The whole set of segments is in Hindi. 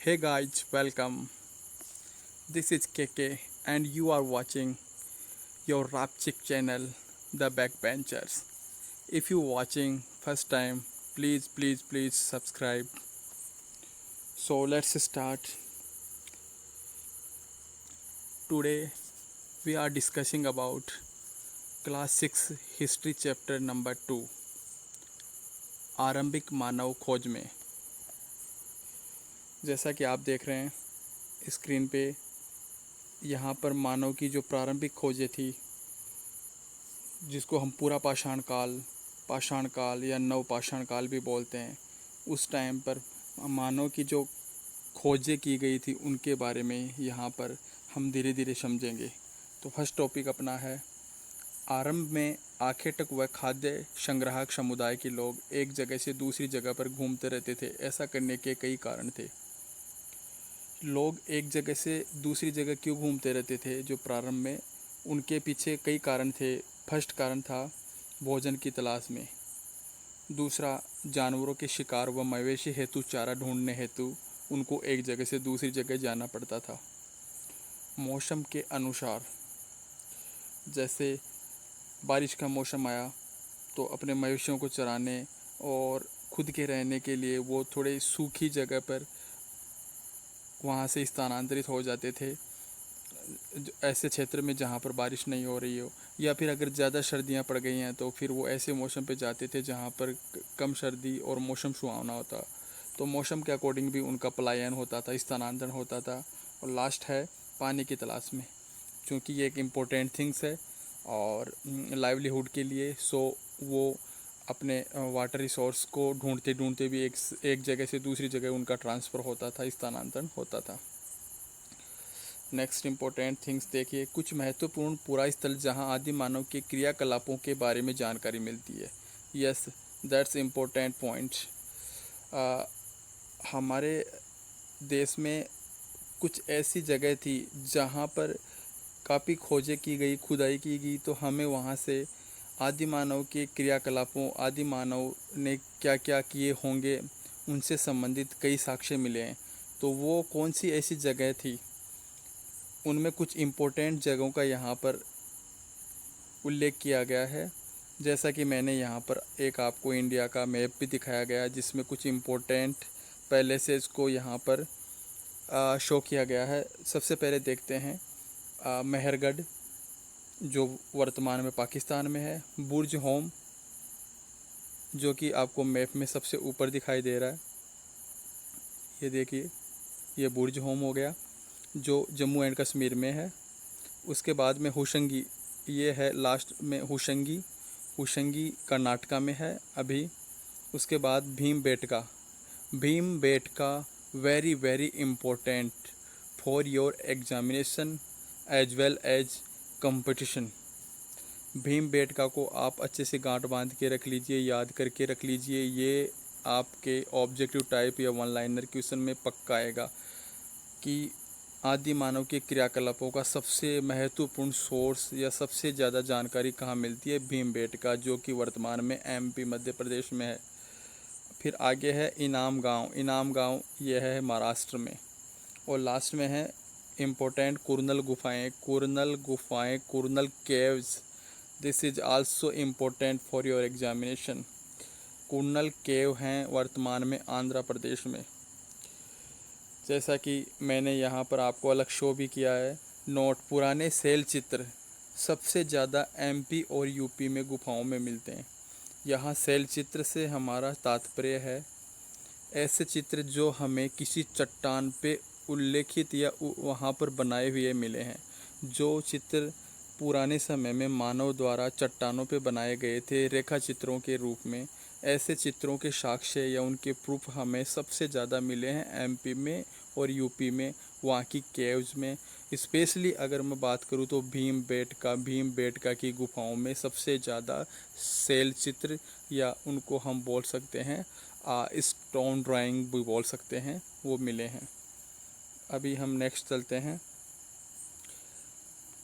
Hey guys, welcome. This is KK and you are watching your rap chick channel, The Backbenchers. If you watching first time, please subscribe. So let's start. Today we are discussing about class 6 history chapter number 2, आरंभिक मानव खोज में। जैसा कि आप देख रहे हैं स्क्रीन पे, यहाँ पर मानव की जो प्रारंभिक खोजें थी, जिसको हम पूरा पाषाण काल या नव पाषाण काल भी बोलते हैं, उस टाइम पर मानव की जो खोजें की गई थी उनके बारे में यहाँ पर हम धीरे धीरे समझेंगे। तो फर्स्ट टॉपिक अपना है, आरंभ में आखेटक व खाद्य संग्राहक समुदाय के लोग एक जगह से दूसरी जगह पर घूमते रहते थे। ऐसा करने के कई कारण थे। लोग एक जगह से दूसरी जगह क्यों घूमते रहते थे जो प्रारंभ में, उनके पीछे कई कारण थे। फर्स्ट कारण था भोजन की तलाश में। दूसरा, जानवरों के शिकार व मवेशी हेतु चारा ढूंढने हेतु उनको एक जगह से दूसरी जगह जाना पड़ता था। मौसम के अनुसार, जैसे बारिश का मौसम आया तो अपने मवेशियों को चराने और खुद के रहने के लिए वो थोड़े सूखी जगह पर वहाँ से स्थानांतरित हो जाते थे, ऐसे क्षेत्र में जहाँ पर बारिश नहीं हो रही हो, या फिर अगर ज़्यादा सर्दियाँ पड़ गई हैं तो फिर वो ऐसे मौसम पे जाते थे जहाँ पर कम सर्दी और मौसम सुहावना होता। तो मौसम के अकॉर्डिंग भी उनका पलायन होता था, स्थानांतरण होता था। और लास्ट है पानी की तलाश में, क्योंकि ये एक इम्पोर्टेंट थिंग्स है और लाइवलीहुड के लिए। सो वो अपने वाटर रिसोर्स को ढूंढते ढूंढते भी एक जगह से दूसरी जगह उनका ट्रांसफ़र होता था, स्थानांतरण होता था। नेक्स्ट इम्पोर्टेंट थिंग्स देखिए, कुछ महत्वपूर्ण पुरा स्थल जहां आदि मानव के क्रियाकलापों के बारे में जानकारी मिलती है। Yes, that's important point. हमारे देश में कुछ ऐसी जगह थी जहां पर काफ़ी खोजें की गई, खुदाई की गई, तो हमें वहां से आदि मानव के क्रियाकलापों, आदि मानव ने क्या क्या किए होंगे, उनसे संबंधित कई साक्ष्य मिले हैं। तो वो कौन सी ऐसी जगह थी, उनमें कुछ इम्पोर्टेंट जगहों का यहाँ पर उल्लेख किया गया है। जैसा कि मैंने यहाँ पर एक आपको इंडिया का मैप भी दिखाया गया, जिसमें कुछ इम्पोर्टेंट पैलेसेस को यहाँ पर शो किया गया है। सबसे पहले देखते हैं मेहरगढ़, जो वर्तमान में पाकिस्तान में है। बुर्ज होम, जो कि आपको मैप में सबसे ऊपर दिखाई दे रहा है, ये देखिए, ये बुर्ज होम हो गया जो जम्मू एंड कश्मीर में है। उसके बाद में होशंगी, ये है लास्ट में होशंगी, होशंगी कर्नाटका में है अभी। उसके बाद Bhimbetka very very important for your examination as well as competition. Bhimbetka को आप अच्छे से गांठ बांध के रख लीजिए, याद करके रख लीजिए। ये आपके ऑब्जेक्टिव टाइप या वन लाइनर क्वेश्चन में पक्का आएगा कि आदि मानव के क्रियाकलापों का सबसे महत्वपूर्ण सोर्स या सबसे ज़्यादा जानकारी कहाँ मिलती है, भीमबेटका, जो कि वर्तमान में एमपी मध्य प्रदेश में है। फिर आगे है इनाम गांव, यह है महाराष्ट्र में। और लास्ट में है इम्पोर्टेंट कुरनल गुफाएं, Kurnool caves. This is also important for your examination. Kurnool cave हैं वर्तमान में आंध्र प्रदेश में। जैसा कि मैंने यहाँ पर आपको अलग शो भी किया है, नोट, पुराने शैल चित्र सबसे ज़्यादा एमपी और यूपी में गुफाओं में मिलते हैं। यहाँ शैल चित्र से हमारा तात्पर्य है ऐसे चित्र जो हमें किसी चट्टान पे उल्लेखित या वहाँ पर बनाए हुए मिले हैं। जो चित्र पुराने समय में मानव द्वारा चट्टानों पे बनाए गए थे रेखा चित्रों के रूप में, ऐसे चित्रों के साक्ष्य या उनके प्रूफ हमें सबसे ज़्यादा मिले हैं एमपी में और यूपी में, वहाँ की केव्स में। स्पेशली अगर मैं बात करूँ तो भीमबेटका की गुफाओं में सबसे ज़्यादा शैल चित्र, या उनको हम बोल सकते हैं स्टोन ड्राइंग भी बोल सकते हैं, वो मिले हैं। अभी हम नेक्स्ट चलते हैं।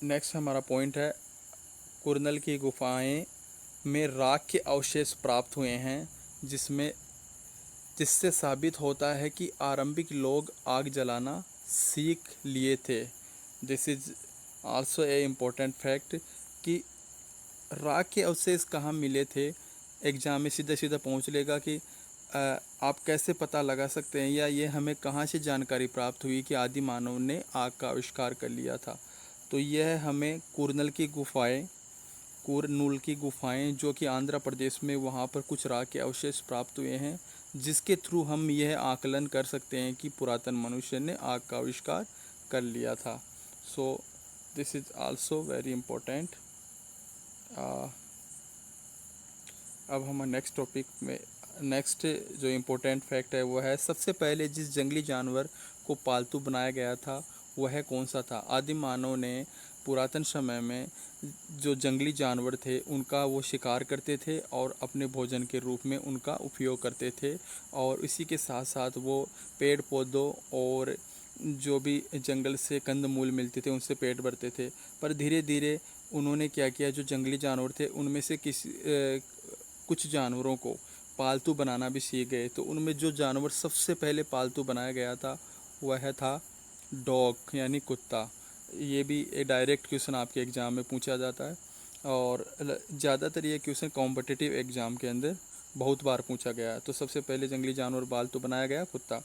नेक्स्ट हमारा पॉइंट है, कुरनल की गुफाएं में राख के अवशेष प्राप्त हुए हैं, जिसमें जिससे साबित होता है कि आरंभिक लोग आग जलाना सीख लिए थे। This is also a important fact कि राख के अवशेष कहाँ मिले थे। एग्जाम में सीधा सीधा पहुँच लेगा कि आप कैसे पता लगा सकते हैं या ये हमें कहाँ से जानकारी प्राप्त हुई कि आदि मानव ने आग का आविष्कार कर लिया था। तो यह हमें कुरनूल की गुफाएं जो कि आंध्र प्रदेश में, वहाँ पर कुछ राख के अवशेष प्राप्त हुए हैं, जिसके थ्रू हम यह आकलन कर सकते हैं कि पुरातन मनुष्य ने आग का आविष्कार कर लिया था। So this is also very important. अब हम नेक्स्ट टॉपिक में, नेक्स्ट जो इम्पोर्टेंट फैक्ट है वो है, सबसे पहले जिस जंगली जानवर को पालतू बनाया गया था वह कौन सा था। आदिम मानव ने पुरातन समय में जो जंगली जानवर थे उनका वो शिकार करते थे और अपने भोजन के रूप में उनका उपयोग करते थे, और इसी के साथ साथ वो पेड़ पौधों और जो भी जंगल से कंद मूल मिलते थे उनसे पेट भरते थे। पर धीरे धीरे उन्होंने क्या किया, जो जंगली जानवर थे उनमें से कुछ जानवरों को पालतू बनाना भी सीख गए। तो उनमें जो जानवर सबसे पहले पालतू बनाया गया था वह था डॉग यानी कुत्ता। ये भी एक डायरेक्ट क्वेश्चन आपके एग्ज़ाम में पूछा जाता है, और ज़्यादातर ये क्वेश्चन कॉम्पिटिटिव एग्ज़ाम के अंदर बहुत बार पूछा गया है। तो सबसे पहले जंगली जानवर पालतू बनाया गया कुत्ता।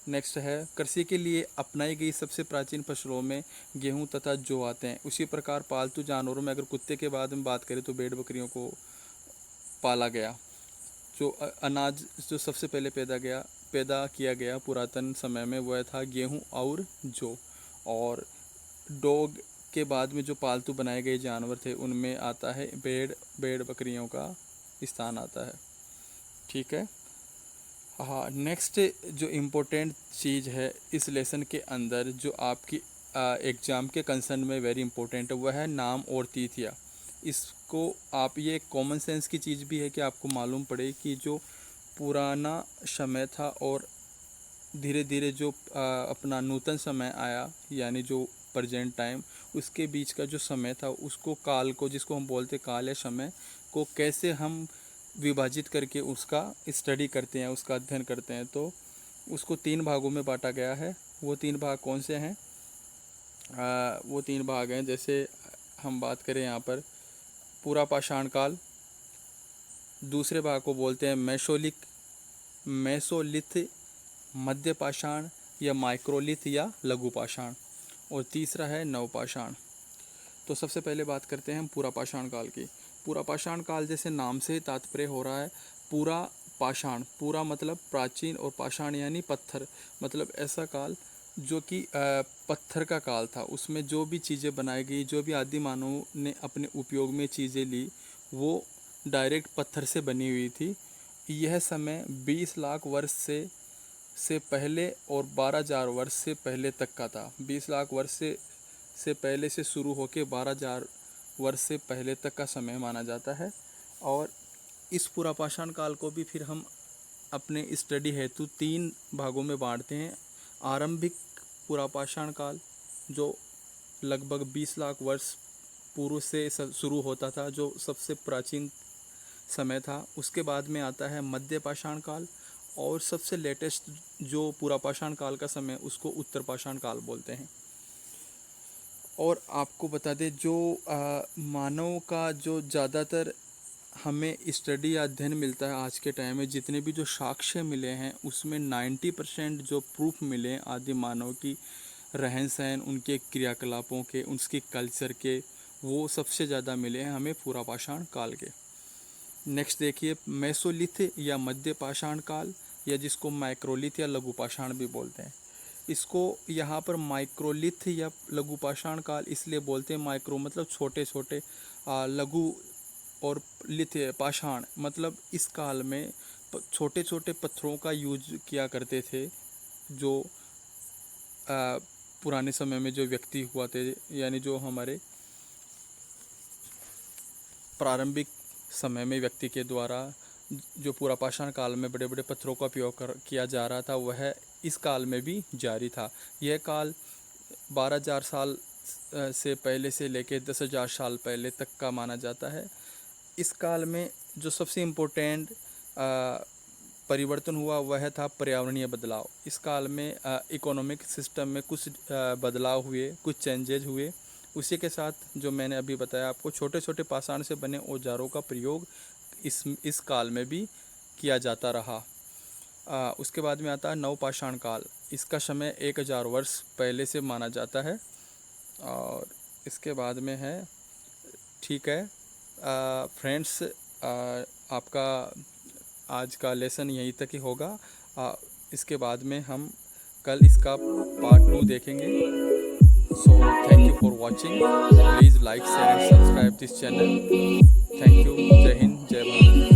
नेक्स्ट है, कृषि के लिए अपनाई गई सबसे प्राचीन फसलों में गेहूं तथा जौ आते हैं। उसी प्रकार पालतू जानवरों में अगर कुत्ते के बाद में बात करें तो भेड़ बकरियों को पाला गया। जो अनाज जो सबसे पहले पैदा किया गया पुरातन समय में वह था गेहूं और जौ। और डॉग के बाद में जो पालतू बनाए गए जानवर थे उनमें आता है भेड़ बकरियों का स्थान आता है। ठीक है। हाँ, नेक्स्ट जो इम्पोर्टेंट चीज़ है इस लेसन के अंदर जो आपकी एग्ज़ाम के कंसर्न में वेरी इंपॉर्टेंट है वह है नाम और तिथियाँ। इसको आप, ये कॉमन सेंस की चीज़ भी है कि आपको मालूम पड़े कि जो पुराना समय था और धीरे धीरे जो अपना नूतन समय आया यानी जो प्रेजेंट टाइम, उसके बीच का जो समय था उसको काल को, जिसको हम बोलते काल या समय को, कैसे हम विभाजित करके उसका स्टडी करते हैं, उसका अध्ययन करते हैं। तो उसको 3 भागों में बांटा गया है। वो 3 भाग कौन से हैं? वो 3 भाग हैं, जैसे हम बात करें यहाँ पर पूरा पाषाण काल, दूसरे भाग को बोलते हैं मेसोलिथ, मध्य पाषाण या माइक्रोलिथ या लघु पाषाण, और तीसरा है नवपाषाण। तो सबसे पहले बात करते हैं हम पूरा पाषाण काल की। पूरा पाषाण काल जैसे नाम से तात्पर्य हो रहा है पूरा पाषाण, पूरा मतलब प्राचीन और पाषाण यानी पत्थर, मतलब ऐसा काल जो कि पत्थर का काल था। उसमें जो भी चीज़ें बनाई गई, जो भी आदि मानव ने अपने उपयोग में चीज़ें ली वो डायरेक्ट पत्थर से बनी हुई थी। यह समय 20 लाख वर्ष से पहले और 12,000 वर्ष से पहले तक का था। 20 लाख वर्ष से पहले से शुरू होकर 12,000 वर्ष से पहले तक का समय माना जाता है। और इस पूरा पाषाण काल को भी फिर हम अपने स्टडी हेतु 3 भागों में बांटते हैं। आरंभिक पूरा पाषाण काल जो लगभग 20 लाख वर्ष पूर्व से शुरू होता था, जो सबसे प्राचीन समय था। उसके बाद में आता है मध्य पाषाण काल, और सबसे लेटेस्ट जो पूरा पाषाण काल का समय उसको उत्तर पाषाण काल बोलते हैं। और आपको बता दें जो मानव का जो ज़्यादातर हमें स्टडी या अध्ययन मिलता है आज के टाइम में, जितने भी जो साक्ष्य मिले हैं उसमें 90% जो प्रूफ मिले हैं आदि मानव की रहन सहन, उनके क्रियाकलापों के, उसके कल्चर के, वो सबसे ज़्यादा मिले हैं हमें पूरा पाषाण काल के। नेक्स्ट देखिए मेसोलिथ या मध्य पाषाण काल, या जिसको माइक्रोलिथ या लघु पाषाण भी बोलते हैं। इसको यहाँ पर माइक्रोलिथ या लघु पाषाण काल इसलिए बोलते हैं, माइक्रो मतलब छोटे छोटे, लघु और लिथ पाषाण मतलब इस काल में छोटे छोटे पत्थरों का यूज किया करते थे। जो पुराने समय में जो व्यक्ति हुआ थे, यानी जो हमारे प्रारंभिक समय में व्यक्ति के द्वारा जो पूरा पाषाण काल में बड़े बड़े पत्थरों का उपयोग किया जा रहा था वह इस काल में भी जारी था। यह काल 12,000 साल से पहले से लेकर 10,000 साल पहले तक का माना जाता है। इस काल में जो सबसे इम्पोर्टेंट परिवर्तन हुआ वह था पर्यावरणीय बदलाव। इस काल में इकोनॉमिक सिस्टम में कुछ बदलाव हुए, कुछ चेंजेज हुए। उसी के साथ जो मैंने अभी बताया आपको, छोटे छोटे पाषाण से बने औजारों का प्रयोग इस काल में भी किया जाता रहा। उसके बाद में आता है नवपाषाण काल। इसका समय 1000 वर्ष पहले से माना जाता है। और इसके बाद में है, ठीक है फ्रेंड्स, आपका आज का लेसन यहीं तक ही होगा। इसके बाद में हम कल इसका पार्ट 2 देखेंगे। So thank you for watching. Please like share and subscribe this channel. Thank you. जय हिंद, जय भारत।